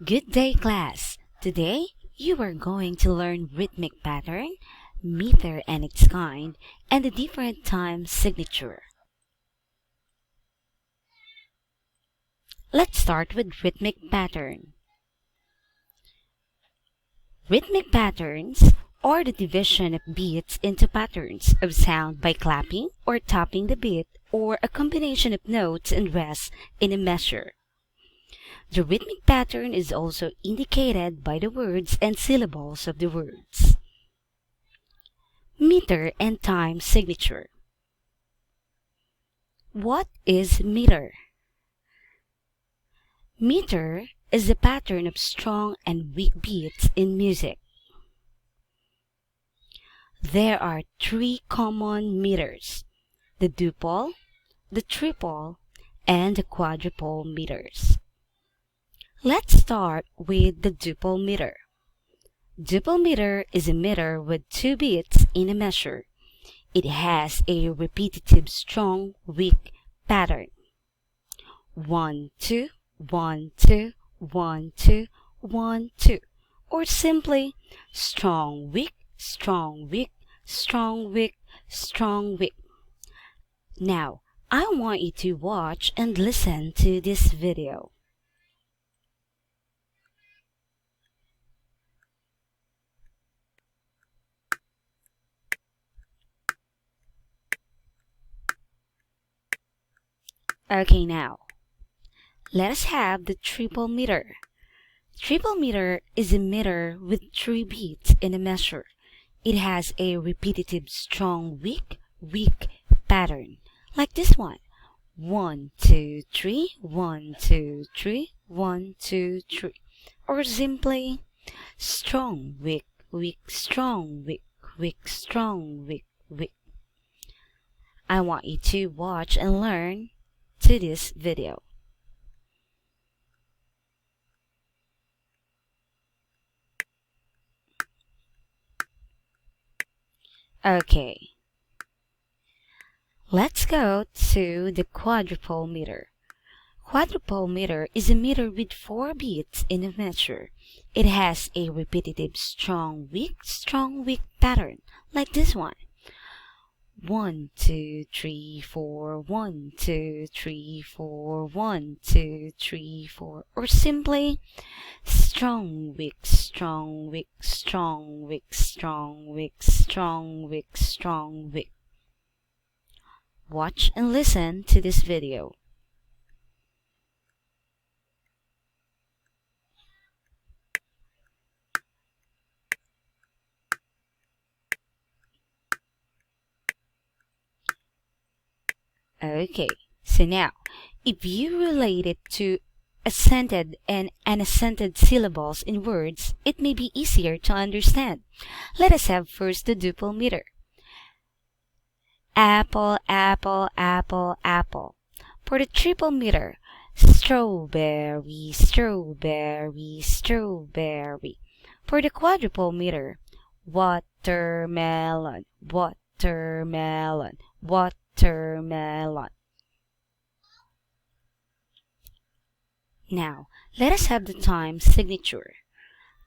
Good day, class! Today, you are going to learn rhythmic pattern, meter and its kind, and the different time signature. Let's start with rhythmic pattern. Rhythmic patterns are the division of beats into patterns of sound by clapping or tapping the beat or a combination of notes and rests in a measure. The rhythmic pattern is also indicated by the words and syllables of the words. Meter and time signature. What is meter? Meter is the pattern of strong and weak beats in music. There are three common meters: the duple, the triple, and the quadruple meters. Let's start with the duple meter. Duple meter is a meter with two beats in a measure. It has a repetitive strong weak pattern. 1 2 1 2 1 2 1 2, or simply strong weak strong weak strong weak strong weak. Now I want you to watch and listen to this video. Okay, now let us have the triple meter. Triple meter is a meter with three beats in a measure. It has a repetitive strong weak weak pattern, like this one. 1 2 3 1 2 3 1 2 3, or simply strong weak weak strong weak weak strong weak weak. I want you to watch and learn to this video. Okay, let's go to the quadruple meter. Quadruple meter is a meter with four beats in a measure. It has a repetitive strong weak pattern, like this one. 1 2 3 4 1 2 3 4 1 2 3 4, or simply strong weak strong weak strong weak strong weak strong weak strong weak. Watch and listen to this video. Okay, so now, if you relate it to accented and unaccented syllables in words, it may be easier to understand. Let us have first the duple meter. Apple, apple, apple, apple. For the triple meter, strawberry, strawberry, strawberry. For the quadruple meter, watermelon, watermelon, watermelon. Now, let us have the time signature.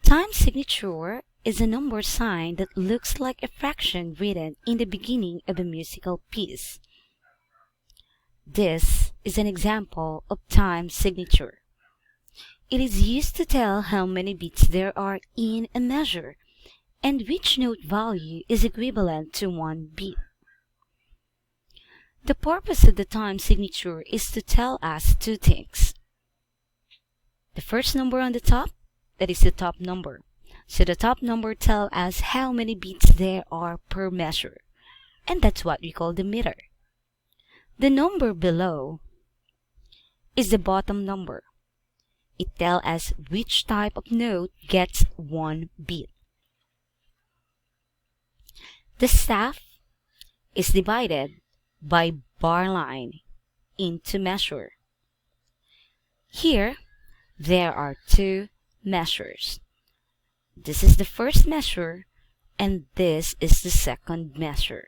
Time signature is a number sign that looks like a fraction written in the beginning of a musical piece. This is an example of time signature. It is used to tell how many beats there are in a measure and which note value is equivalent to one beat. The purpose of the time signature is to tell us two things. The first number on the top, that is the top number. So the top number tells us how many beats there are per measure, and that's what we call the meter. The number below is the bottom number. It tells us which type of note gets one beat. The staff is divided by bar line into measure. Here, there are two measures. This is the first measure, and this is the second measure.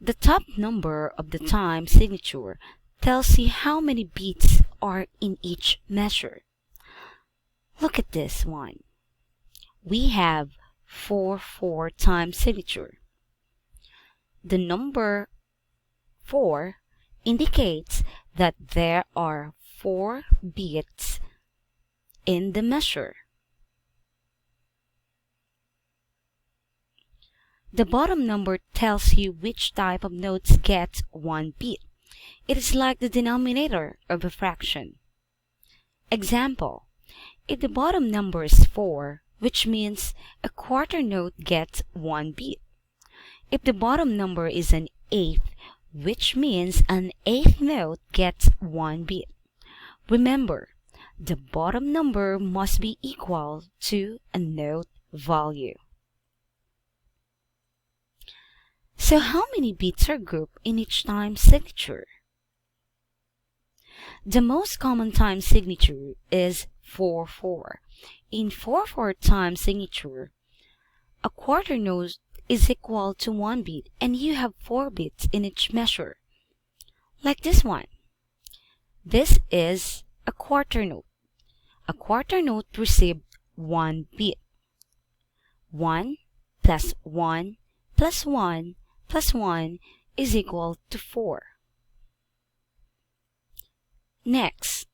The top number of the time signature tells you how many beats are in each measure. Look at this one. We have 4/4 time signature. The number 4 indicates that there are 4 beats in the measure. The bottom number tells you which type of notes get 1 beat. It is like the denominator of a fraction. Example, if the bottom number is 4, which means a quarter note gets 1 beat. If the bottom number is an eighth, which means an eighth note gets 1 beat. Remember, the bottom number must be equal to a note value. So how many beats are grouped in each time signature? The most common time signature is 4/4. In 4/4 time signature, a quarter note is equal to 1 beat and you have 4 beats in each measure. Like this one. This is a quarter note. A quarter note received 1 beat. 1 plus 1 plus 1 plus 1 is equal to 4. Next,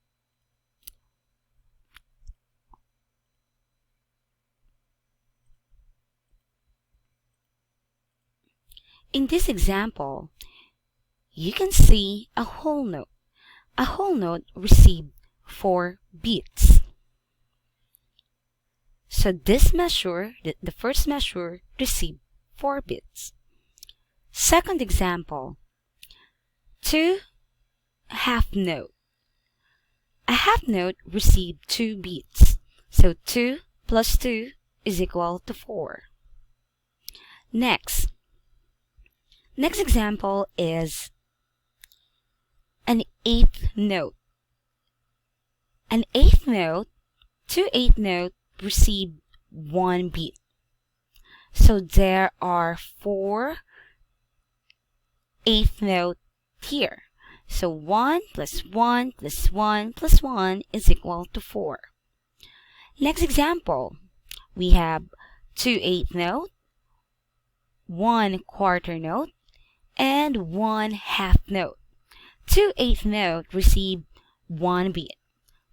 in this example, you can see a whole note. A whole note received 4 beats. So this measure, the first measure, received 4 beats. Second example, 2 half note. A half note received 2 beats. So 2 plus 2 is equal to 4. Next example is an eighth note. An eighth note, 2 eighth notes received 1 beat. So there are 4 eighth notes here. So 1 plus 1 plus 1 plus 1 is equal to 4. Next example, we have 2 eighth note, 1 quarter note, and 1 half note. 2 eighth note received 1 beat.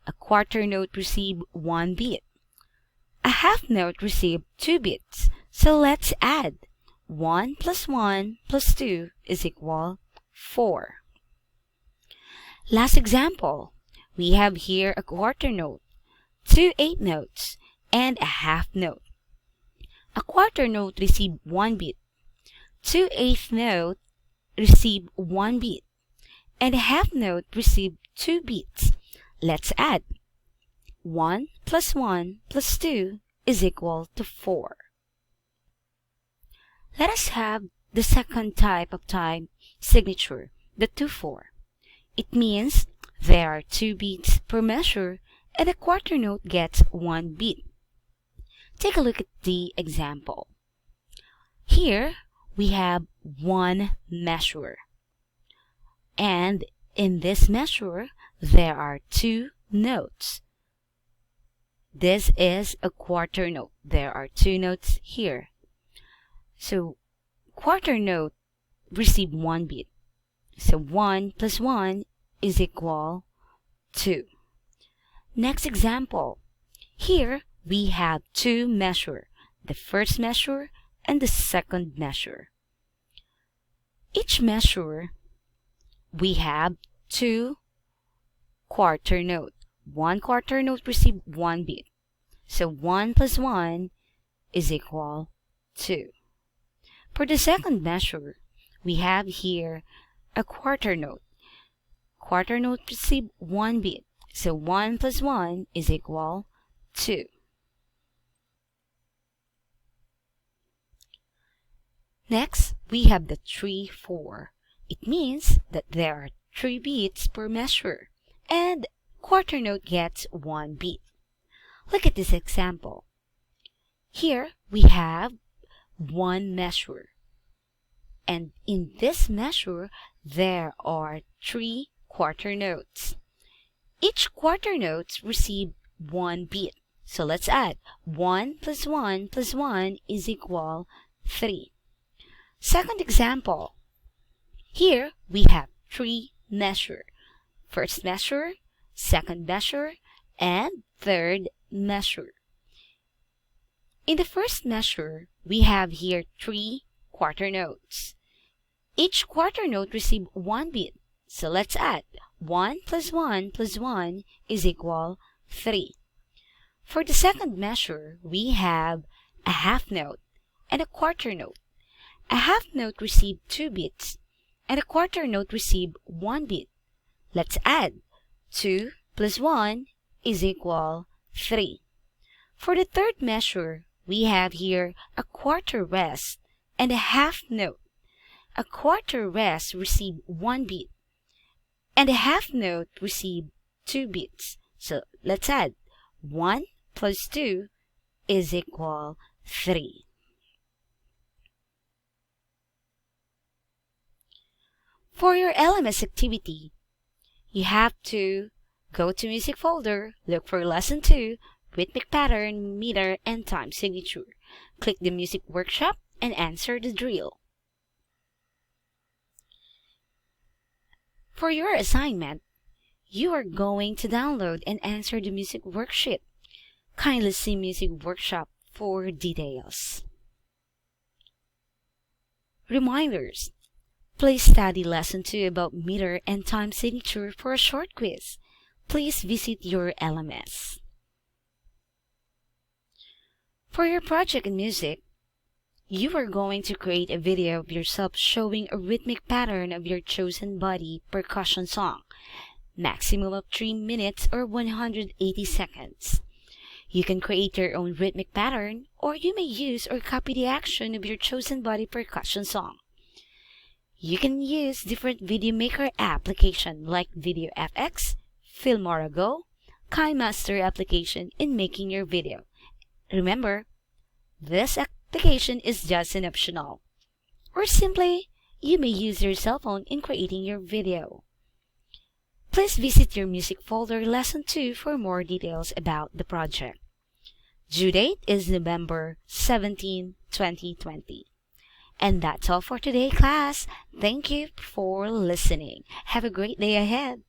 A quarter note received 1 beat. A half note received 2 beats. So let's add. 1 plus 1 plus 2 is equal 4. Last example, we have here a quarter note, 2 eighth notes, and a half note. A quarter note received 1 beat. 2 eighth note received 1 beat. And a half note received 2 beats. Let's add. 1 plus 1 plus 2 is equal to 4. Let us have the second type of time signature, the 2/4. It means there are 2 beats per measure and a quarter note gets 1 beat. Take a look at the example. Here we have 1 measure. And in this measure, there are 2 notes. This is a quarter note. There are 2 notes here. So quarter note received 1 beat. So 1 plus 1 is equal to. Next example. Here we have 2 measures, the first measure and the second measure. Each measure we have 2 quarter note. 1 quarter note received 1 beat. So 1 plus 1 is equal to. For the second measure, we have here a quarter note. Quarter note received 1 beat. So 1 plus 1 is equal to. Next, we have the 3/4. It means that there are 3 beats per measure, and quarter note gets 1 beat. Look at this example. Here we have 1 measure, and in this measure there are 3 quarter notes. Each quarter notes receive one beat. So let's add 1 plus 1 plus 1 is equal 3. Second example. Here we have 3 measure. First measure, second measure, and third measure. In the first measure, we have here 3 quarter notes. Each quarter note receives one beat. So let's add 1 plus 1 plus 1 is equal 3. For the second measure, we have a half note and a quarter note. A half note receives 2 beats, and a quarter note receives 1 beat. Let's add 2 plus 1 is equal 3. For the third measure, we have here a quarter rest and a half note. A quarter rest receives 1 beat, and a half note receives 2 beats. So let's add 1 plus 2 is equal 3. For your LMS activity, you have to go to Music folder, look for Lesson 2, Rhythmic Pattern, Meter, and Time Signature. Click the Music Workshop and answer the drill. For your assignment, you are going to download and answer the music worksheet. Kindly see Music Workshop for details. Reminders. Please study Lesson 2 about meter and time signature for a short quiz. Please visit your LMS. For your project in music, you are going to create a video of yourself showing a rhythmic pattern of your chosen body percussion song, maximum of 3 minutes or 180 seconds. You can create your own rhythmic pattern, or you may use or copy the action of your chosen body percussion song. You can use different video maker applications like VideoFX, Filmora Go, KineMaster application in making your video. Remember, this application is just an optional. Or simply, you may use your cell phone in creating your video. Please visit your music folder Lesson 2 for more details about the project. Due date is November 17, 2020. And that's all for today, class. Thank you for listening. Have a great day ahead.